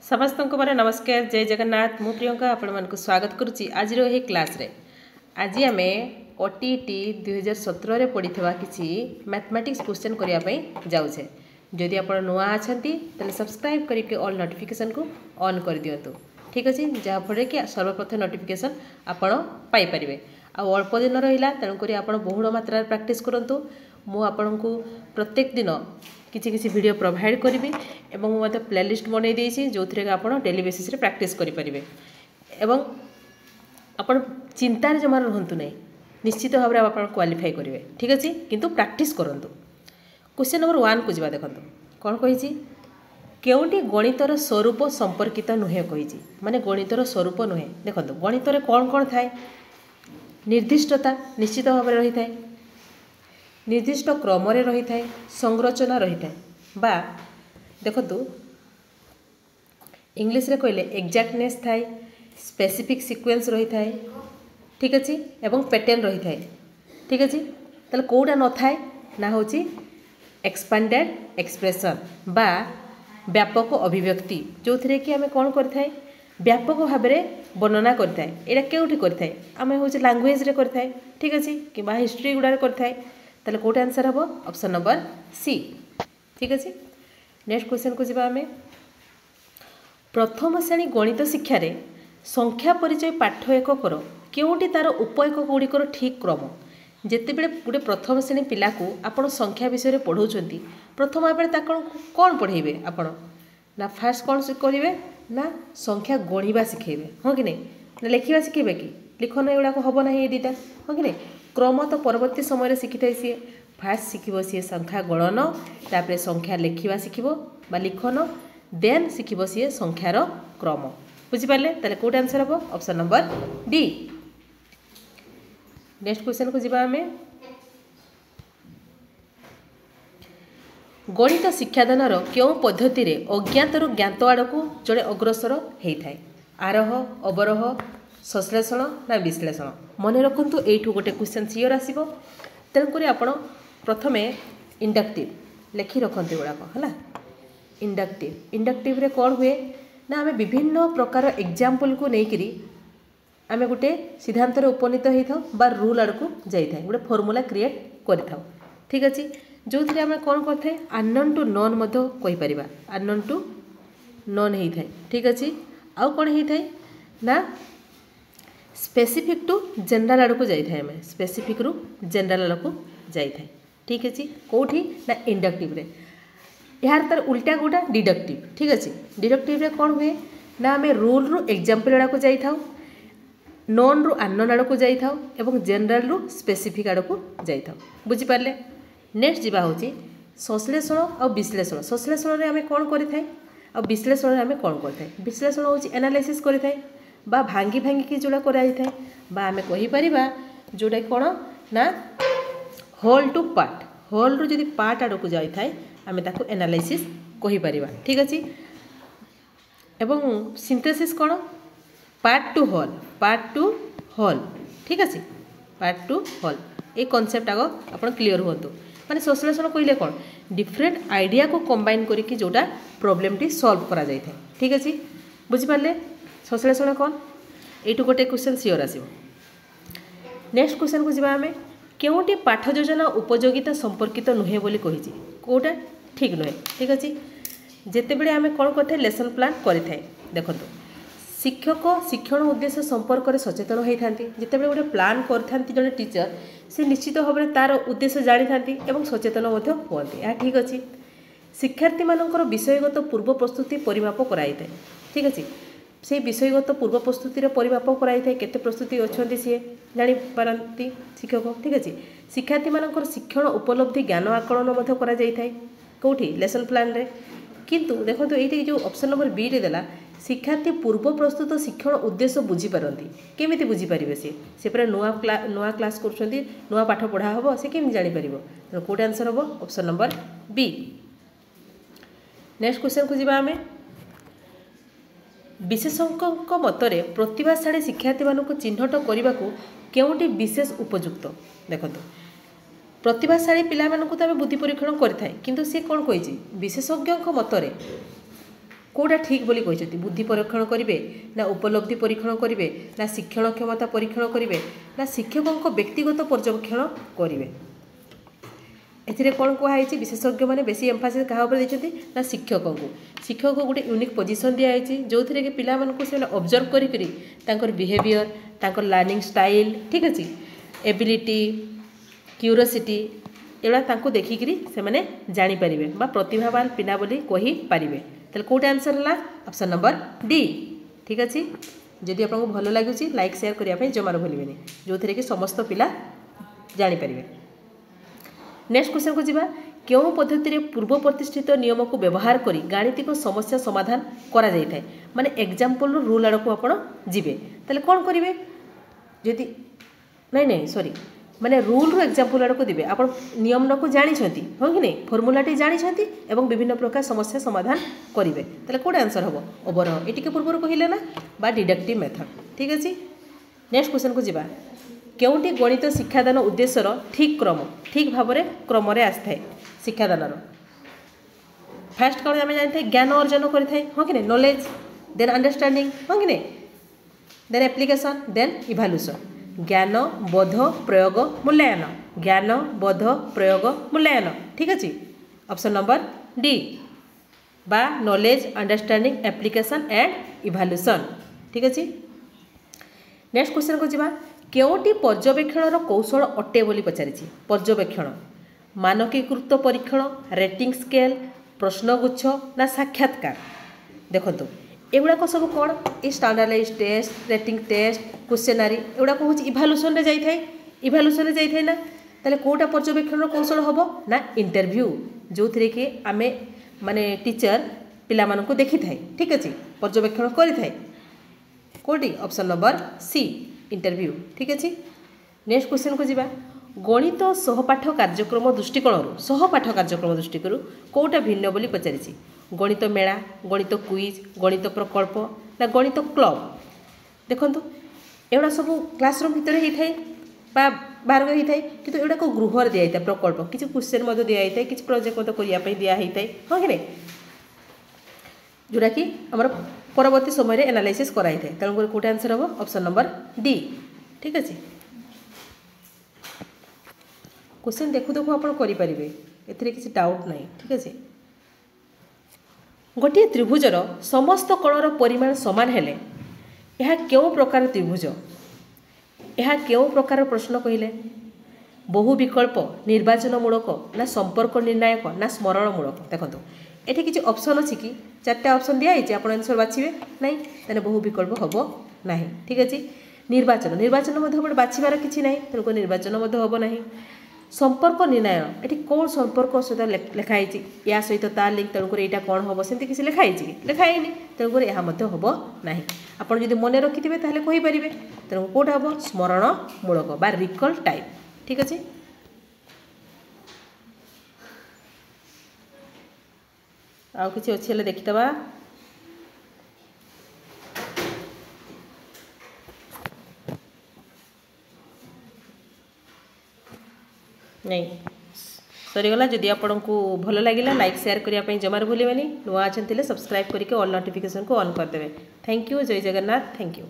समस्त को बारे नमस्कार जय जगन्नाथ मु प्रियंका आपण मानक स्वागत करुच्ची आज क्लास रे आज आम ओटीटी 2017 रे पढ़ी किसी मैथमेटिक्स क्वेश्चन करने जाऊे जदि आप नुआ अच्छा तेल सब्सक्राइब करके ऑल नोटिफिकेशन को ऑन कर दिंतु ठीक अच्छे जहाँफल कि सर्वप्रथम नोटिफिकेशन आपण पाइपर आ अल्प दिन रहा तेणुक आप बहुल मात्रा प्रैक्टिस करूँ मुझे प्रत्येक दिन किसी किसी वीडियो प्रोवाइड करी एवं मत प्लेलिस्ट बनई देसी जो थे आप डेली बेसिस रे प्रैक्टिस करें एवं आपण चिंतार जमा रुहतु नहीं निश्चित भाव में आप क्वालिफाई करेंगे ठीक अच्छे किंतु प्रैक्टिस करूँ। क्वेश्चन नंबर 1 को जा देखो कौन कही केउटी गणितर स्वरूप संपर्कित नुहे कही माने गणितर स्वरूप नुहे देखो गणित कौन कौन थाए निर्दिष्टता निश्चित भाव में रही है निर्दिष्ट क्रम रही है संरचना रही है बा देखु इंग्लिश रे कहले एक्जाक्टनेस थाए स्पेसिफिक सीक्वेंस रही है ठीक अच्छे एवं पैटर्न रही है ठीक अच्छे ताले कोटा न थाए ना होची एक्सपांडेड एक्सप्रेशन बा व्यापक अभिव्यक्ति जो थे कि आम कौन करते व्यापक भाव में वर्णना करता है यहाँ केउठी करता है आम हूँ लैंग्वेज रे करता है ठीक अच्छे कि हिस्ट्री गुड़ा करता है ताले कोट आंसर हम ऑप्शन नंबर सी ठीक अच्छे। नेक्स्ट क्वेश्चन को जावा आम प्रथम श्रेणी गणित शिक्षार संख्या परिचय पाठ एक कर केउटी तार उपयक गुड़िकर ठीक क्रम जितेबले गोटे प्रथम श्रेणी पिला को आपण संख्या विषय पढ़ाऊँ प्रथम भाव कौन पढ़ेबे आपण ना फास्ट कौन करेंगे ना संख्या गणिबा शिखेबे हाँ कि नहीं ना लिखा शिखेबे कि लिखन एगुड़ा हम ना ये दुटा हाँ कि नहीं क्रम तो परवर्ती समय शिखी था सी फास्ट शिखब सी संख्या गणन तापर संख्या लिखा शिखब बा लिखन देन शिखब सी संख्यार क्रम बुझिपारे ताले कोट आंसर हम option number D. Next question को जावा आम गणित शिक्षादानर क्यों पद्धति रे अज्ञातर ज्ञात आड़ को जड़े अग्रसर होता है आरोह अवरोह संश्लेषण ना विश्लेषण मन रखु यू गोटे क्वेश्चन सियोर आसो तेणुक आप प्रथम इंडक्टिव लिखि रखते गुड़ाक है इंडक्टिव रे कौन हुए ना आम विभिन्न प्रकार एग्जाम्पल को लेकिरी आम गोटे सिद्धांत उपनीत होता बा रूल आड़ को जाए गोटे फॉर्मूला क्रिएट कर ठीक अच्छे जो थे आम कौन करते अननोन टू नोन कहीपर अननोन टू नोन होता है ठीक अच्छे आउ कौन होता है ना स्पेसिफिक टू जनरल आड़ को जाए आम स्पेसिफिक रु जनरल आड़ को जाए ठीक अच्छे कौटी ना इंडक्टिव रे यार तार उल्टा गोटा डिडक्टिव ठीक अच्छे डिडक्टिव रे कौन हुए ना आम रूल रु एग्जाम्पल आड़ को जाई नोन रु अननोन आड़ को जाई एवं जनरल रु स्पेसिफिक आड़ को जाई बुझिपारे। नेक्स्ट जीवा हूँ संश्लेषण और विश्लेषण संश्लेषण में आम कौन करें और विश्लेषण आम कौन करें विश्लेषण हूँ एनालिसिस करें बा भांगी भांगी की जोड़ा कराई बा आम कहीपर जोटा कौन ना होल टू पार्ट होल रु जदि पार्ट आड़ को जाए आम ताको एनालिसिस कहीपर ठीक अच्छे एवं सिंथेसिस कौन पार्ट टू होल ठीक अच्छे पार्ट टू होल ये कॉन्सेप्ट आग आप क्लीयर हूँ माने संश्लेषण कहले कौन डिफरेंट आइडिया को कंबाइन करके जोटा प्रॉब्लम टी सॉल्व करा जाए ठीक अच्छे बुझिपारे संश्लेषण कौन यू गोटे क्वेश्चन सियोर आसो। नेक्स्ट क्वेश्चन को जावा आम केउटी पाठ योजना उपयोगिता संपर्कित नुहे बोली कही कोटा ठीक नुहे ठीक अच्छे जितेबले आम कौन करते लेसन प्लान करें देखो शिक्षक शिक्षण उद्देश्य संपर्क में सचेतन होता जितेबाला गोटे प्लान करते जड़े टीचर से निश्चित भाव में तार उद्देश्य जानी था सचेतन होती यह ठीक अच्छे शिक्षार्थी मानकर विषयगत पूर्व प्रस्तुति परिमाप कराई ठीक अच्छे से विषयगत पूर्व प्रस्तुतिर परिमाप कराई केते प्रस्तुति अच्छा सी जापारती शिक्षक ठीक अच्छे शिक्षार्थी मानकर शिक्षण उपलब्धि ज्ञान आकलन करा कौटी लेसन प्लान रे किंतु देखो ये जो ऑप्शन नंबर बी रे देला शिक्षार्थी पूर्व प्रस्तुत शिक्षण उद्देश्य बुझीपारती केमी बुझीपारे सी पूरा नुआ क्लास कर नुआ पाठ पढ़ा हम से केमी जापर कोट आंसर हम option number B. Next question को जावा आम विशेषज्ञ मतरे प्रतिभाशाली शिक्षार्थी मानक चिन्हट करने को केउटी विशेष उपयुक्त देखो प्रतिभाशाली पिला मानक तो आम बुद्धि परीक्षण करें किंतु सी कौन कही विशेषज्ञ मतरे कौटा ठीक बोली कहते बुद्धि परीक्षण करेंगे ना उपलब्धि परीक्षण करेंगे ना शिक्षण क्षमता परीक्षण करेंगे ना शिक्षकों व्यक्तिगत पर्यवेक्षण करेंगे एथिरे कौन कहुई विशेषज्ञ मैंने बेसी एम्फासिस क्या देते ना शिक्षकों को शिक्षक को गोटे यूनिक पोजिशन दिखाई जो थे कि पिला से ऑब्जर्व कर बिहेवियर तांकर लर्निंग स्टाइल ठीक अच्छे एबिलिटी क्यूरियोसिटी एगुड़ा देखिकी से जापर बा प्रतिभावान पिला बोली कही पारे तेल कौटे आंसर है ऑप्शन नंबर डी ठीक अच्छे जदि आपको भल लगुच लाइक शेयर करने जमार भूलें जो थे कि समस्त पिला जापर नेक्स्ट क्वेश्चन को जीवा क्यों पद्धति पूर्व प्रतिष्ठित नियम को व्यवहार करी गाणितिक समस्या समाधान करा जाय थाए माने एग्जांपल रूल आड़ को आपण जीवे ताले कौन करेंगे जदि नहीं नहीं सॉरी माने रूल रो एग्जांपल आड़ को दिबे आपण नियम को जानी छंती हो कि नहीं फॉर्मूलाटी जानी छंती एवं विभिन्न प्रकार समस्या समाधान करेंगे ताले कोड आंसर हम ओवरऑल एटिके पूर्व कहले ना बा डिडक्टिव मेथड ठीक अछि नेक्स्ट क्वेश्चन को जीवा केउटी गणित शिक्षादान उद्देश्यर ठीक भाव में क्रम आसी थाए शिक्षादान फास्ट कौन आम जानी ज्ञान अर्जन करें हाँ कि नॉलेज देन अंडरस्टैंडिंग हाँ कि देन एप्लिकेशन देन इभाल्यूशन ज्ञान बोध प्रयोग मूल्यांकन ज्ञान बोध प्रयोग मूल्यांकन ठीक अच्छे ऑप्शन नंबर डी बा नॉलेज अंडरस्टैंडिंग एप्लिकेशन एंड इभाल्यूशन ठीक अच्छे नेक्स्ट क्वेश्चन को जीवा केउटी पर्यवेक्षण कौशल अटे बोली पचारि पर्यवेक्षण मानकीकृत परीक्षण रेटिंग स्केल प्रश्नगुच्छ ना साक्षात्कार देखो एगुड़ाक सब कौन ये स्टैंडर्डाइज टेस्ट रेटिंग टेस्ट क्वेश्चनारी एगुड़ाक हूँ इभाल्यूशन रे जाए इभाल्यूशन रे जाए ना ताले कोटा पर्यवेक्षण कौशल हम ना इंटरव्यू जो थे कि आमे माने टीचर पिला मानक देखी थाए ठीक अच्छे पर्यवेक्षण करि थाए कोटी ऑप्शन नंबर सी इंटरव्यू ठीक अच्छे नेक्स्ट क्वेश्चन को जीवा गणित सहपाठ कार्यक्रम दृष्टिकोण सहपाठ कार्यक्रम दृष्टिकोण कौटा भिन्न बोली पचारि गणित मेला गणित क्विज गणित प्रकल्प ना गणित क्लब देखो एगुड़ा सब क्लासरूम भितर होता है बाहर होता है कि एगुड़ा गृह दिखाई था प्रकल्प किसी क्वेश्चन दिखाई था किसी प्रोजेक्ट करने दिखाई था हाँ कि जोटा कि आम परवर्ती समय एनालाइसिस कराई थाए तेणुक कौटे आंसर हम ऑप्शन नंबर डी ठीक अच्छे क्वेश्चन देखु देखु आप करेंगे एथिरे किसी डाउट नहीं ठीक अच्छे गोटे त्रिभुजर समस्त कोणर परिमाण समान हेले यह क्यों प्रकार त्रिभुज यह क्यों प्रकार प्रश्न कहले बहु विकल्प निर्वाचनमूलक ना संपर्क निर्णायक ना स्मरणमूलक देखो ये किसी ऑप्शन अच्छी कि चार्टा ऑप्शन दिखाई आप आंसर बाछे ना तेने बहु विकल्प हम ना ठीक अच्छे निर्वाचन निर्वाचन बाछबार किसी ना तेणुक निर्वाचन हम ना संपर्क निर्णय ये कौन संपर्क सहित लिखाई या सहित ता लिंक तेणुक यहाँ कौन हम सेमती किसी लिखाई कि लिखाई तेणुक यह हम ना आपड़ जब मन रखिथे कहींपारे तेणु कौटा हम स्मरणमूलक बा रिकल टाइप ठीक अच्छे आउ किसी अच्छे देखीदबा नहीं सरीगला जदि आपन को भल लगे लाइक शेयर करने जमार भूलें नुआ अच्छे सब्सक्राइब करके ऑल नोटिफिकेशन को ऑन करदे थैंक यू जय जगन्नाथ थैंक यू।